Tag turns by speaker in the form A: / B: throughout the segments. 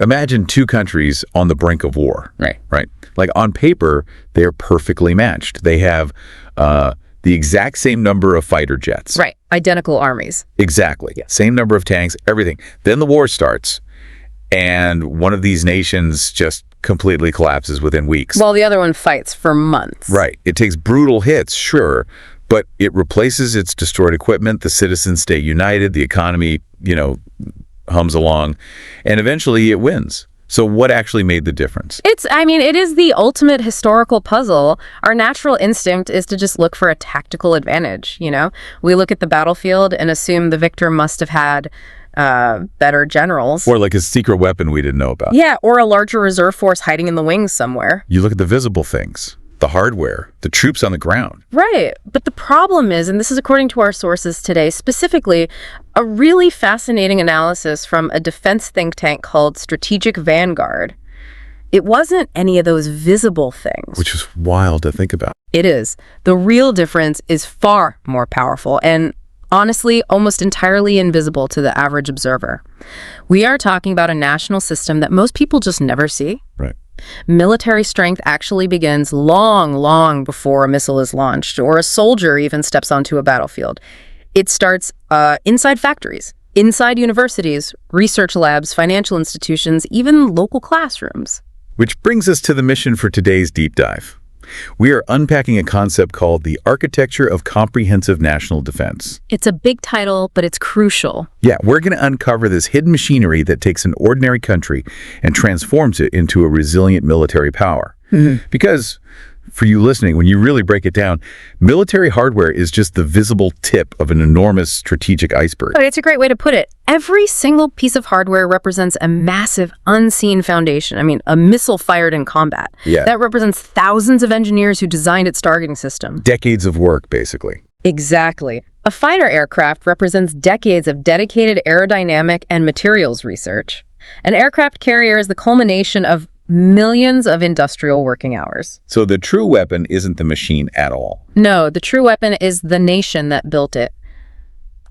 A: imagine two countries on the brink of war. Right. Like on paper, they're perfectly matched. They have the exact same number of fighter jets.
B: Right. Identical armies.
A: Exactly. Yeah. Same number of tanks, everything. Then the war starts, and one of these nations just completely collapses within weeks.
B: While the other one fights for months.
A: Right. It takes brutal hits, sure, but it replaces its destroyed equipment. The citizens stay united. The economy, hums along, and eventually it wins. So what actually made the difference?
B: It is the ultimate historical puzzle. Our natural instinct is to just look for a tactical advantage, We look at the battlefield and assume the victor must have had better generals.
A: Or like a secret weapon we didn't know about.
B: Yeah, or a larger reserve force hiding in the wings somewhere.
A: You look at the visible things, the hardware, the troops on the ground.
B: Right. But the problem is, and this is according to our sources today, specifically a really fascinating analysis from a defense think tank called Strategic Vanguard. It wasn't any of those visible things.
A: Which is wild to think about.
B: It is. The real difference is far more powerful and honestly almost entirely invisible to the average observer. We are talking about a national system that most people just never see.
A: Right.
B: Military strength actually begins long, long before a missile is launched or a soldier even steps onto a battlefield. It starts inside factories, inside universities, research labs, financial institutions, even local classrooms.
A: Which brings us to the mission for today's deep dive. We are unpacking a concept called the architecture of comprehensive national defense.
B: It's a big title, but it's crucial.
A: Yeah, we're going to uncover this hidden machinery that takes an ordinary country and transforms it into a resilient military power. Because, for you listening, when you really break it down, military hardware is just the visible tip of an enormous strategic iceberg.
B: But it's a great way to put it. Every single piece of hardware represents a massive, unseen foundation. A missile fired in combat.
A: Yeah.
B: That represents thousands of engineers who designed its targeting system.
A: Decades of work, basically.
B: Exactly. A fighter aircraft represents decades of dedicated aerodynamic and materials research. An aircraft carrier is the culmination of millions of industrial working hours.
A: So the true weapon isn't the machine at all.
B: No, the true weapon is the nation that built it.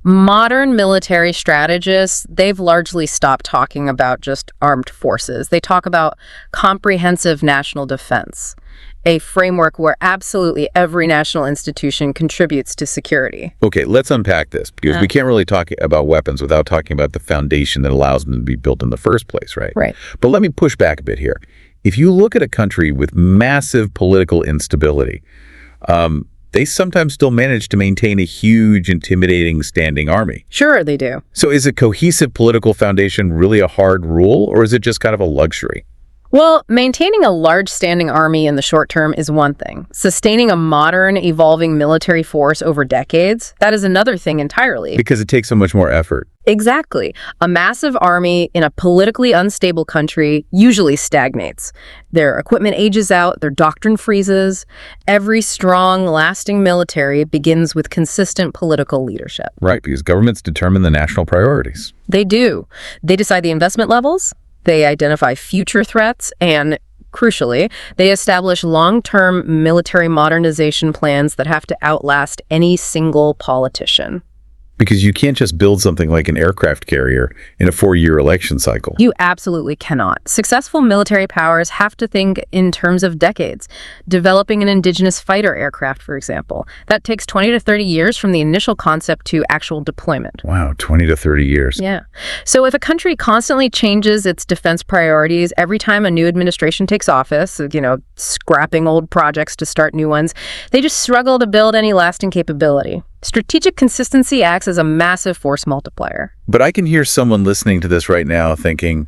B: Modern military strategists, they've largely stopped talking about just armed forces. They talk about comprehensive national defense, a framework where absolutely every national institution contributes to security.
A: Okay, let's unpack this, because we can't really talk about weapons without talking about the foundation that allows them to be built in the first place, right?
B: Right.
A: But let me push back a bit here. If you look at a country with massive political instability, they sometimes still manage to maintain a huge, intimidating standing army.
B: Sure, they do.
A: So is a cohesive political foundation really a hard rule, or is it just kind of a luxury?
B: Well, maintaining a large standing army in the short term is one thing. Sustaining a modern, evolving military force over decades, that is another thing entirely.
A: Because it takes so much more effort.
B: Exactly. A massive army in a politically unstable country usually stagnates. Their equipment ages out, their doctrine freezes. Every strong, lasting military begins with consistent political leadership.
A: Right, because governments determine the national priorities.
B: They do. They decide the investment levels. They identify future threats, and crucially, they establish long-term military modernization plans that have to outlast any single politician.
A: Because you can't just build something like an aircraft carrier in a 4-year election cycle.
B: You absolutely cannot. Successful military powers have to think in terms of decades. Developing an indigenous fighter aircraft, for example, that takes 20 to 30 years from the initial concept to actual deployment.
A: Wow, 20 to 30 years.
B: Yeah. So if a country constantly changes its defense priorities every time a new administration takes office, scrapping old projects to start new ones, they just struggle to build any lasting capability. Strategic consistency acts as a massive force multiplier.
A: But I can hear someone listening to this right now thinking,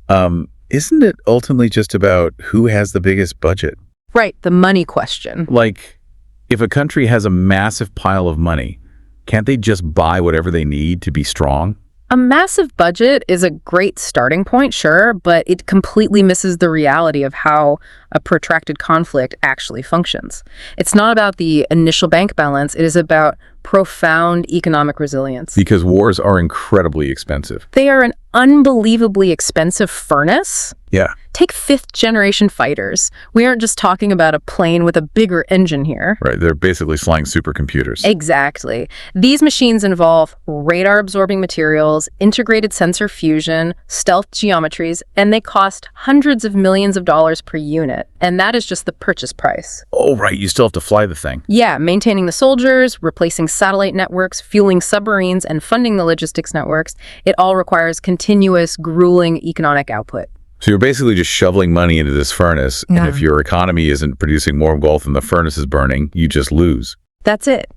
A: isn't it ultimately just about who has the biggest budget?
B: Right, the money question.
A: Like, if a country has a massive pile of money, can't they just buy whatever they need to be strong?
B: A massive budget is a great starting point, sure, but it completely misses the reality of how a protracted conflict actually functions. It's not about the initial bank balance, it is about profound economic resilience.
A: Because wars are incredibly expensive.
B: They are an unbelievably expensive furnace,
A: Yeah.
B: Take fifth-generation fighters. We aren't just talking about a plane with a bigger engine here.
A: Right. They're basically flying supercomputers.
B: Exactly. These machines involve radar-absorbing materials, integrated sensor fusion, stealth geometries, and they cost hundreds of millions of dollars per unit. And that is just the purchase price.
A: Oh, right. You still have to fly the thing.
B: Yeah, maintaining the soldiers, replacing satellite networks, fueling submarines, and funding the logistics networks. It all requires continuous, grueling economic output.
A: So you're basically just shoveling money into this furnace, and if your economy isn't producing more gold than the furnace is burning, you just lose.
B: That's it.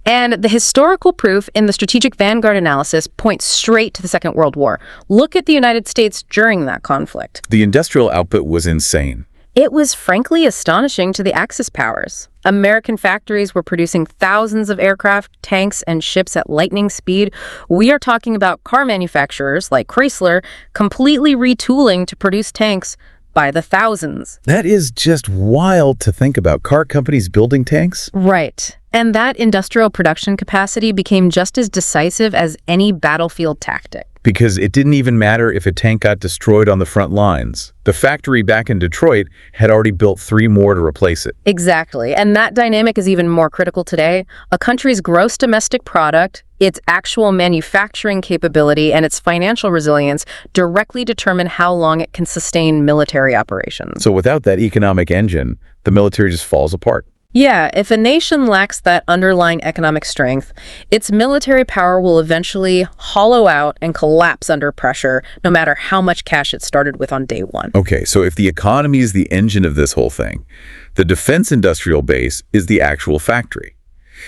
B: And the historical proof in the Strategic Vanguard analysis points straight to the Second World War. Look at the United States during that conflict.
A: The industrial output was insane.
B: It was frankly astonishing to the Axis powers. American factories were producing thousands of aircraft, tanks, and ships at lightning speed. We are talking about car manufacturers like Chrysler completely retooling to produce tanks by the thousands.
A: That is just wild to think about. Car companies building tanks?
B: Right. And that industrial production capacity became just as decisive as any battlefield tactic.
A: Because it didn't even matter if a tank got destroyed on the front lines. The factory back in Detroit had already built 3 more to replace it.
B: Exactly. And that dynamic is even more critical today. A country's gross domestic product, its actual manufacturing capability, and its financial resilience directly determine how long it can sustain military operations.
A: So without that economic engine, the military just falls apart.
B: Yeah, if a nation lacks that underlying economic strength, its military power will eventually hollow out and collapse under pressure, no matter how much cash it started with on day one.
A: Okay, so if the economy is the engine of this whole thing, the defense industrial base is the actual factory.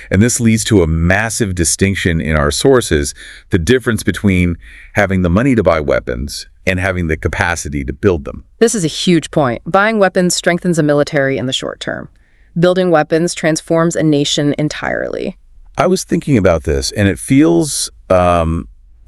A: And this leads to a massive distinction in our sources, the difference between having the money to buy weapons and having the capacity to build them.
B: This is a huge point. Buying weapons strengthens a military in the short term. Building weapons transforms a nation entirely.
A: I was thinking about this, and it feels a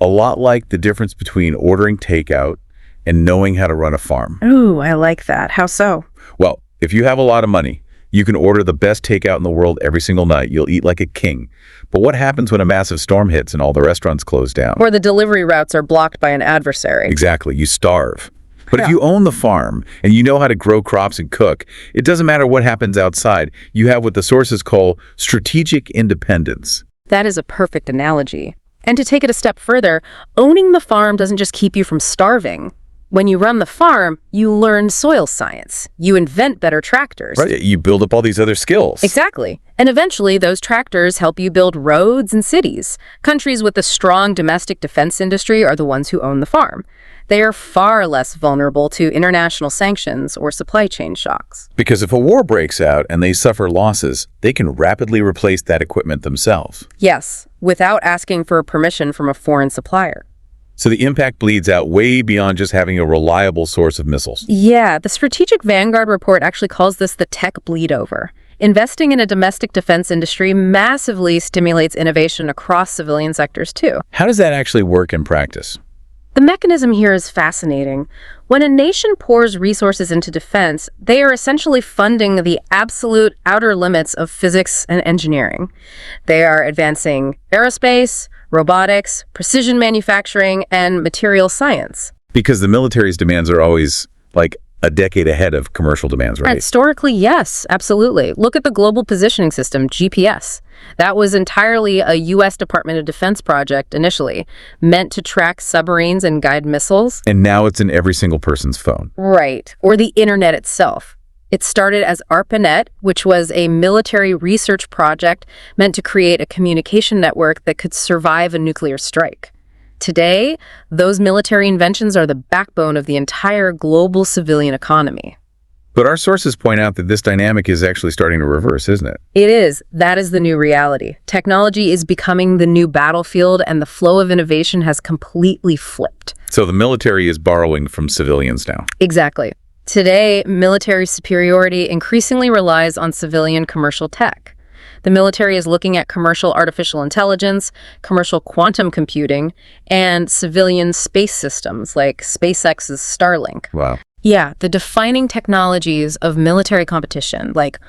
A: lot like the difference between ordering takeout and knowing how to run a farm.
B: Ooh, I like that. How so?
A: Well, if you have a lot of money, you can order the best takeout in the world every single night. You'll eat like a king. But what happens when a massive storm hits and all the restaurants close down?
B: Or the delivery routes are blocked by an adversary.
A: Exactly. You starve. But if you own the farm and you know how to grow crops and cook, it doesn't matter what happens outside. You have what the sources call strategic independence.
B: That is a perfect analogy. And to take it a step further, owning the farm doesn't just keep you from starving. When you run the farm, you learn soil science. You invent better tractors.
A: Right. You build up all these other skills.
B: Exactly. And eventually, those tractors help you build roads and cities. Countries with a strong domestic defense industry are the ones who own the farm. They are far less vulnerable to international sanctions or supply chain shocks.
A: Because if a war breaks out and they suffer losses, they can rapidly replace that equipment themselves.
B: Yes, without asking for permission from a foreign supplier.
A: So the impact bleeds out way beyond just having a reliable source of missiles.
B: Yeah, the Strategic Vanguard report actually calls this the tech bleed over. Investing in a domestic defense industry massively stimulates innovation across civilian sectors too.
A: How does that actually work in practice?
B: The mechanism here is fascinating. When a nation pours resources into defense, they are essentially funding the absolute outer limits of physics and engineering. They are advancing aerospace, robotics, precision manufacturing, and material science.
A: Because the military's demands are always like a decade ahead of commercial demands, right?
B: Historically, yes, absolutely. Look at the Global Positioning System, GPS. That was entirely a U.S. Department of Defense project initially, meant to track submarines and guide missiles.
A: And now it's in every single person's phone.
B: Right, or the internet itself. It started as ARPANET, which was a military research project meant to create a communication network that could survive a nuclear strike. Today, those military inventions are the backbone of the entire global civilian economy.
A: But our sources point out that this dynamic is actually starting to reverse, isn't it?
B: It is. That is the new reality. Technology is becoming the new battlefield, and the flow of innovation has completely flipped.
A: So the military is borrowing from civilians now.
B: Exactly. Today, military superiority increasingly relies on civilian commercial tech. The military is looking at commercial artificial intelligence, commercial quantum computing, and civilian space systems like SpaceX's Starlink.
A: Wow.
B: Yeah, the defining technologies of military competition, like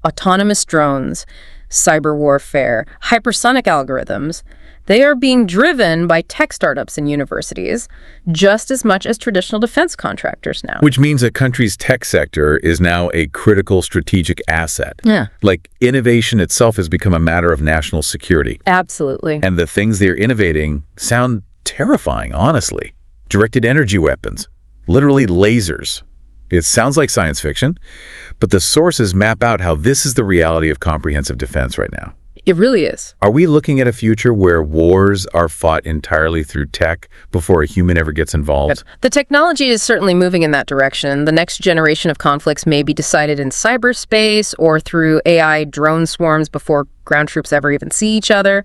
B: autonomous drones, cyber warfare, hypersonic algorithms, They are being driven by tech startups and universities just as much as traditional defense contractors now.
A: Which means a country's tech sector is now a critical strategic asset.
B: Yeah.
A: Like, innovation itself has become a matter of national security.
B: Absolutely.
A: And the things they're innovating sound terrifying, honestly. Directed energy weapons, literally lasers. It sounds like science fiction, but the sources map out how this is the reality of comprehensive defense right now.
B: It really is.
A: Are we looking at a future where wars are fought entirely through tech before a human ever gets involved?
B: The technology is certainly moving in that direction. The next generation of conflicts may be decided in cyberspace or through AI drone swarms before ground troops ever even see each other.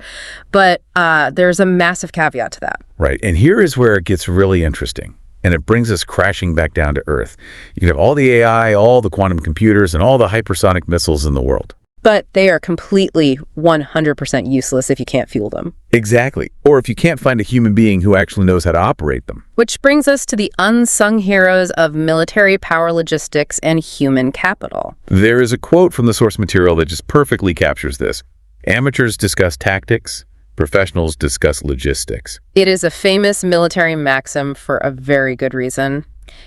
B: But there's a massive caveat to that.
A: Right. And here is where it gets really interesting. And it brings us crashing back down to Earth. You can have all the AI, all the quantum computers, and all the hypersonic missiles in the world.
B: But they are completely 100% useless if you can't fuel them.
A: Exactly. Or if you can't find a human being who actually knows how to operate them.
B: Which brings us to the unsung heroes of military power logistics and human capital.
A: There is a quote from the source material that just perfectly captures this. Amateurs discuss tactics. Professionals discuss logistics.
B: It is a famous military maxim for a very good reason.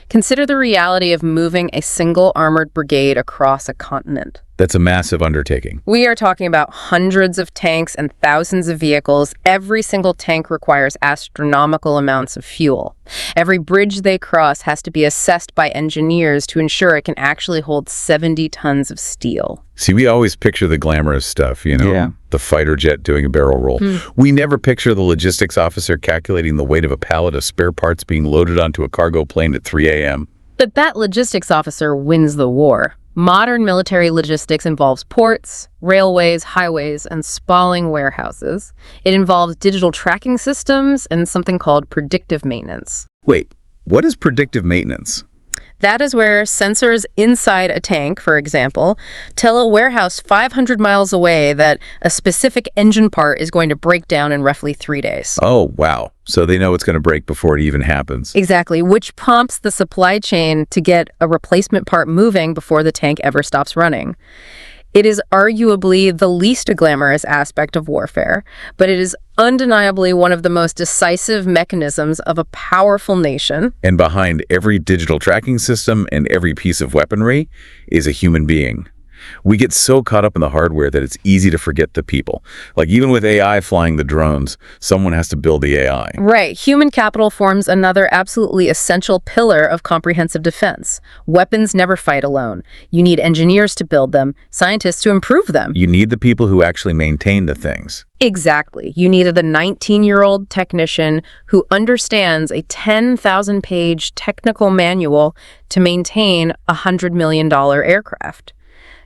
B: Consider the reality of moving a single armored brigade across a continent.
A: That's a massive undertaking.
B: We are talking about hundreds of tanks and thousands of vehicles. Every single tank requires astronomical amounts of fuel. Every bridge they cross has to be assessed by engineers to ensure it can actually hold 70 tons of steel.
A: See, we always picture the glamorous stuff, the fighter jet doing a barrel roll. We never picture the logistics officer calculating the weight of a pallet of spare parts being loaded onto a cargo plane at 3 a.m.
B: But that logistics officer wins the war. Modern military logistics involves ports, railways, highways, and sprawling warehouses. It involves digital tracking systems and something called predictive maintenance.
A: Wait, what is predictive maintenance?
B: That is where sensors inside a tank, for example, tell a warehouse 500 miles away that a specific engine part is going to break down in roughly 3 days.
A: Oh, wow. So they know it's going to break before it even happens.
B: Exactly, which prompts the supply chain to get a replacement part moving before the tank ever stops running. It is arguably the least glamorous aspect of warfare, but it is undeniably one of the most decisive mechanisms of a powerful nation.
A: And behind every digital tracking system and every piece of weaponry is a human being. We get so caught up in the hardware that it's easy to forget the people. Like, even with AI flying the drones, someone has to build the AI.
B: Right. Human capital forms another absolutely essential pillar of comprehensive defense. Weapons never fight alone. You need engineers to build them, scientists to improve them.
A: You need the people who actually maintain the things.
B: Exactly. You needed the 19-year-old technician who understands a 10,000-page technical manual to maintain a $100 million aircraft.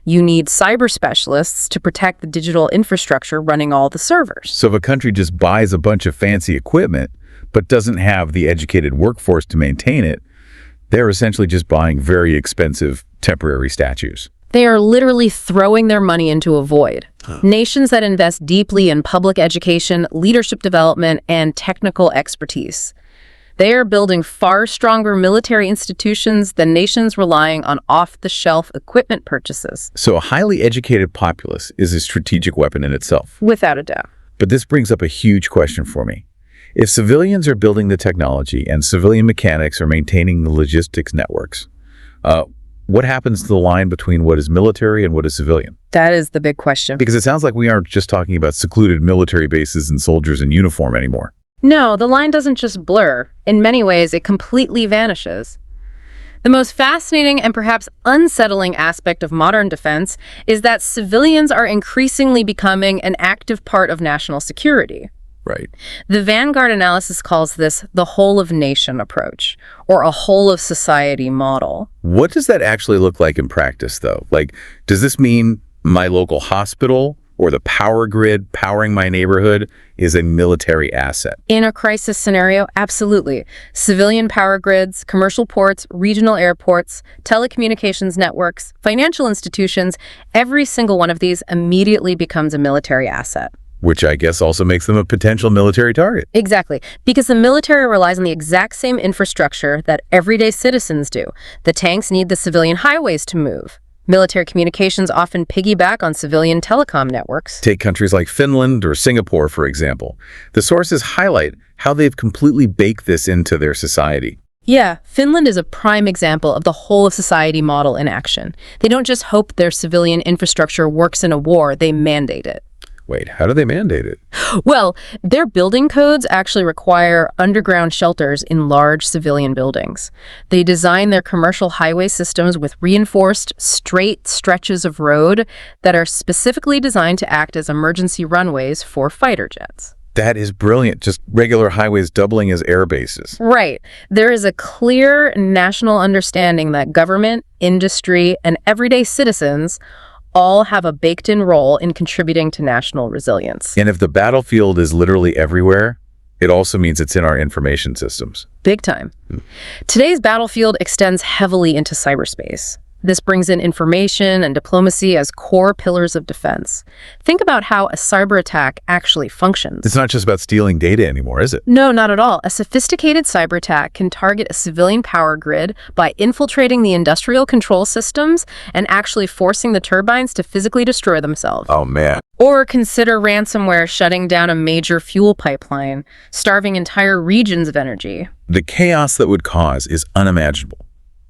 B: You need cyber specialists to protect the digital infrastructure running all the servers.
A: So if a country just buys a bunch of fancy equipment, but doesn't have the educated workforce to maintain it, they're essentially just buying very expensive temporary statues.
B: They are literally throwing their money into a void. Nations that invest deeply in public education, leadership development, and technical expertise. They are building far stronger military institutions than nations relying on off-the-shelf equipment purchases.
A: So a highly educated populace is a strategic weapon in itself.
B: Without a doubt.
A: But this brings up a huge question for me. If civilians are building the technology and civilian mechanics are maintaining the logistics networks, what happens to the line between what is military and what is civilian?
B: That is the big question.
A: Because it sounds like we aren't just talking about secluded military bases and soldiers in uniform anymore.
B: No, the line doesn't just blur. In many ways, it completely vanishes. The most fascinating and perhaps unsettling aspect of modern defense is that civilians are increasingly becoming an active part of national security.
A: Right.
B: The Vanguard analysis calls this the whole-of-nation approach, or a whole-of-society model.
A: What does that actually look like in practice, though? Like, does this mean my local hospital or the power grid powering my neighborhood is a military asset?
B: In a crisis scenario, absolutely. Civilian power grids, commercial ports, regional airports, telecommunications networks, financial institutions, every single one of these immediately becomes a military asset.
A: Which I guess also makes them a potential military target.
B: Exactly, because the military relies on the exact same infrastructure that everyday citizens do. The tanks need the civilian highways to move. Military communications often piggyback on civilian telecom networks.
A: Take countries like Finland or Singapore, for example. The sources highlight how they've completely baked this into their society.
B: Yeah, Finland is a prime example of the whole-of-society model in action. They don't just hope their civilian infrastructure works in a war, they mandate it.
A: Wait, how do they mandate it?
B: Well, their building codes actually require underground shelters in large civilian buildings. They design their commercial highway systems with reinforced, straight stretches of road that are specifically designed to act as emergency runways for fighter jets.
A: That is brilliant. Just regular highways doubling as air bases.
B: Right. There is a clear national understanding that government, industry, and everyday citizens all have a baked-in role in contributing to national resilience.
A: And if the battlefield is literally everywhere, it also means it's in our information systems.
B: Big time. Today's battlefield extends heavily into cyberspace. This brings in information and diplomacy as core pillars of defense. Think about how a cyber attack actually functions.
A: It's not just about stealing data anymore, is it?
B: No, not at all. A sophisticated cyber attack can target a civilian power grid by infiltrating the industrial control systems and actually forcing the turbines to physically destroy themselves.
A: Oh, man.
B: Or consider ransomware shutting down a major fuel pipeline, starving entire regions of energy.
A: The chaos that would cause is unimaginable.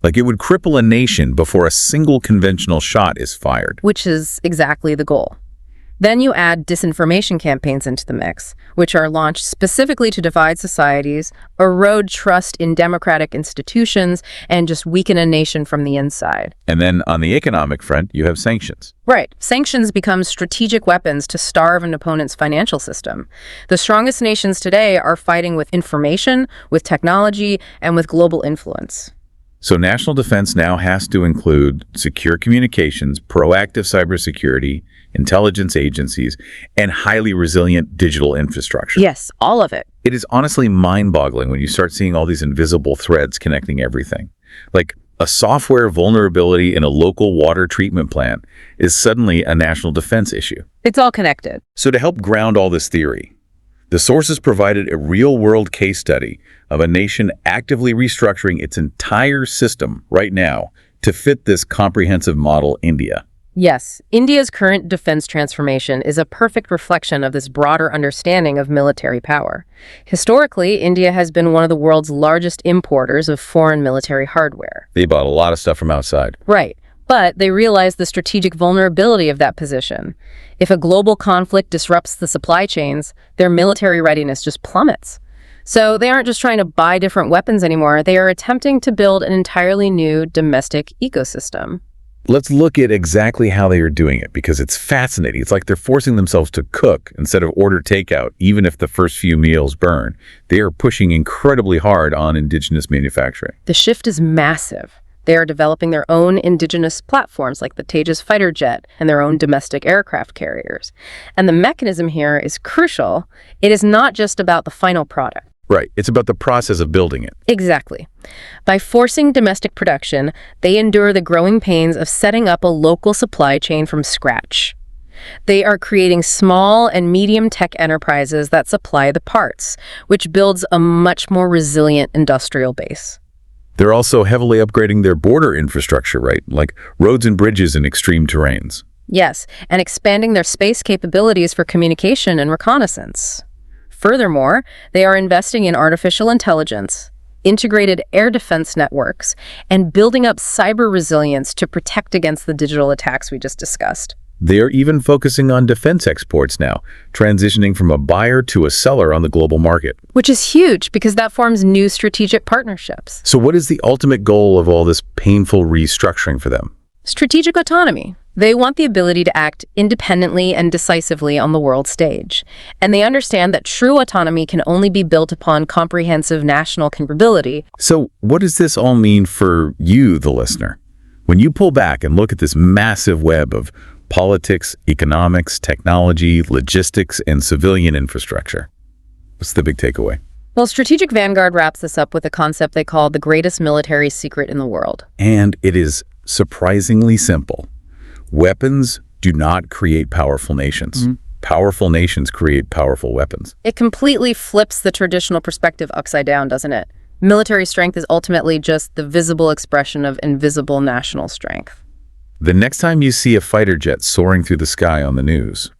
A: Like it would cripple a nation before a single conventional shot is fired.
B: Which is exactly the goal. Then you add disinformation campaigns into the mix, which are launched specifically to divide societies, erode trust in democratic institutions, and just weaken a nation from the inside.
A: And then on the economic front, you have sanctions.
B: Right. Sanctions become strategic weapons to starve an opponent's financial system. The strongest nations today are fighting with information, with technology, and with global influence.
A: So national defense now has to include secure communications, proactive cybersecurity, intelligence agencies, and highly resilient digital infrastructure.
B: Yes, all of it.
A: It is honestly mind-boggling when you start seeing all these invisible threads connecting everything. Like a software vulnerability in a local water treatment plant is suddenly a national defense issue.
B: It's all connected.
A: So to help ground all this theory, the sources provided a real-world case study of a nation actively restructuring its entire system right now to fit this comprehensive model, India.
B: Yes, India's current defense transformation is a perfect reflection of this broader understanding of military power. Historically, India has been one of the world's largest importers of foreign military hardware.
A: They bought a lot of stuff from outside.
B: Right. But they realized the strategic vulnerability of that position. If a global conflict disrupts the supply chains, their military readiness just plummets. So they aren't just trying to buy different weapons anymore, they are attempting to build an entirely new domestic ecosystem.
A: Let's look at exactly how they are doing it, because it's fascinating. It's like they're forcing themselves to cook instead of order takeout, even if the first few meals burn. They are pushing incredibly hard on indigenous manufacturing.
B: The shift is massive. They are developing their own indigenous platforms like the Tejas fighter jet and their own domestic aircraft carriers. And the mechanism here is crucial. It is not just about the final product.
A: Right. It's about the process of building it.
B: Exactly. By forcing domestic production, they endure the growing pains of setting up a local supply chain from scratch. They are creating small and medium tech enterprises that supply the parts, which builds a much more resilient industrial base.
A: They're also heavily upgrading their border infrastructure, right? Like roads and bridges in extreme terrains.
B: Yes, and expanding their space capabilities for communication and reconnaissance. Furthermore, they are investing in artificial intelligence, integrated air defense networks, and building up cyber resilience to protect against the digital attacks we just discussed.
A: They are even focusing on defense exports now, transitioning from a buyer to a seller on the global market.
B: Which is huge because that forms new strategic partnerships.
A: So what is the ultimate goal of all this painful restructuring for them?
B: Strategic autonomy. They want the ability to act independently and decisively on the world stage. And they understand that true autonomy can only be built upon comprehensive national capability.
A: So what does this all mean for you, the listener? When you pull back and look at this massive web of politics, economics, technology, logistics, and civilian infrastructure, what's the big takeaway?
B: Well, Strategic Vanguard wraps this up with a concept they call the greatest military secret in the world.
A: And it is surprisingly simple. Weapons do not create powerful nations. Powerful nations create powerful weapons.
B: It completely flips the traditional perspective upside down, doesn't it? Military strength is ultimately just the visible expression of invisible national strength.
A: The next time you see a fighter jet soaring through the sky on the news,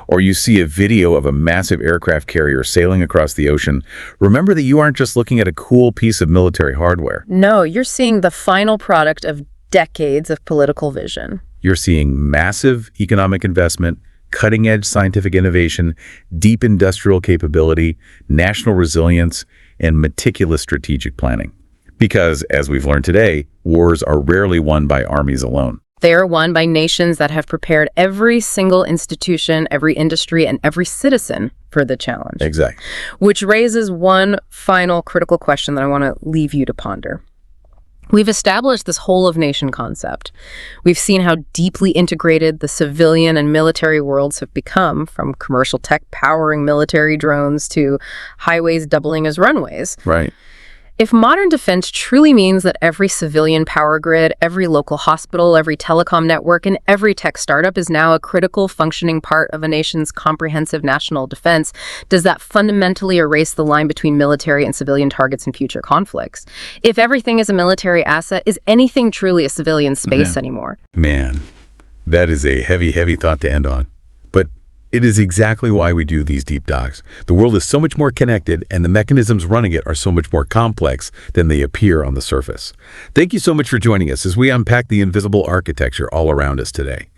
A: or you see a video of a massive aircraft carrier sailing across the ocean, remember that you aren't just looking at a cool piece of military hardware.
B: No, you're seeing the final product of decades of political vision.
A: You're seeing massive economic investment, cutting-edge scientific innovation, deep industrial capability, national resilience, and meticulous strategic planning. Because, as we've learned today, wars are rarely won by armies alone.
B: They are won by nations that have prepared every single institution, every industry, and every citizen for the challenge.
A: Exactly.
B: Which raises one final critical question that I want to leave you to ponder. We've established this whole-of-nation concept. We've seen how deeply integrated the civilian and military worlds have become, from commercial tech powering military drones to highways doubling as runways.
A: Right.
B: If modern defense truly means that every civilian power grid, every local hospital, every telecom network, and every tech startup is now a critical functioning part of a nation's comprehensive national defense, does that fundamentally erase the line between military and civilian targets in future conflicts? If everything is a military asset, is anything truly a civilian space anymore?
A: Man, that is a heavy, heavy thought to end on. But it is exactly why we do these deep dives. The world is so much more connected, and the mechanisms running it are so much more complex than they appear on the surface. Thank you so much for joining us as we unpack the invisible architecture all around us today.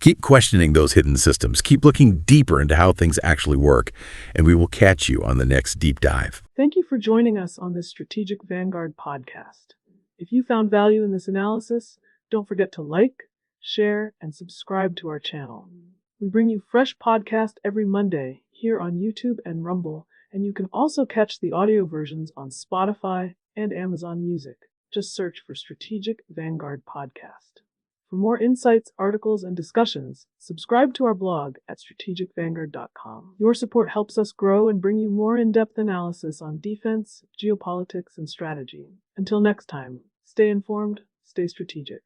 A: Keep questioning those hidden systems. Keep looking deeper into how things actually work, and we will catch you on the next deep dive.
C: Thank you for joining us on this Strategic Vanguard podcast. If you found value in this analysis, don't forget to like, share, and subscribe to our channel. We bring you fresh podcasts every Monday here on YouTube and Rumble, and you can also catch the audio versions on Spotify and Amazon Music. Just search for Strategic Vanguard Podcast. For more insights, articles, and discussions, subscribe to our blog at strategicvanguard.com. Your support helps us grow and bring you more in-depth analysis on defense, geopolitics, and strategy. Until next time, stay informed, stay strategic.